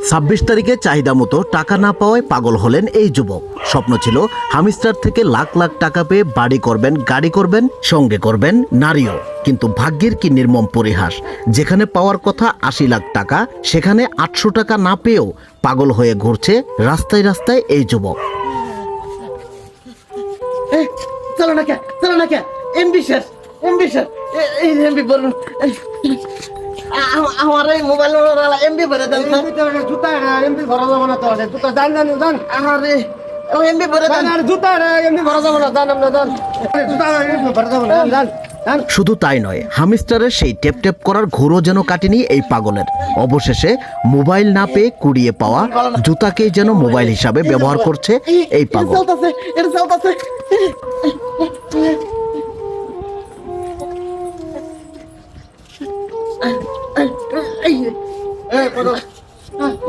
26 তারিখে চাহিদা মতো টাকা না পাওয়ায় পাগল হলেন এই যুবক। স্বপ্ন ছিল হামিস্টার থেকে লাখ লাখ টাকা পেয়ে বাড়ি করবেন, গাড়ি করবেন, সঙ্গে করবেন নারীও। কিন্তু ভাগ্যের কি নির্মম পরিহাস, যেখানে পাওয়ার কথা 80 লাখ টাকা, সেখানে 800 টাকা না পেয়েও পাগল হয়ে ঘুরছে রাস্তায় রাস্তায় এই যুবক। চলো না কে এমবি শেষ এই এমবি বলুন আমার এই মোবাইল এমবি ভরে দেন জুতা এমবি ভরা যাবো না তো জুতা জান আমার এমবি ভরে দেন জুতা এমবি ভরা যাবো না জান আমরা জান জুতা ভরা যাবো না জান। শুধু তাই নয়, হামিস্টারের সেই টেপ টেপ করার ঘোরও যেন কাটেনি এই পাগলের। অবশেষে মোবাইল না পেয়ে কুড়িয়ে পাওয়া জুতাকেই যেন মোবাইল হিসাবে ব্যবহার করছে এই পাগল। এটা চলতেছে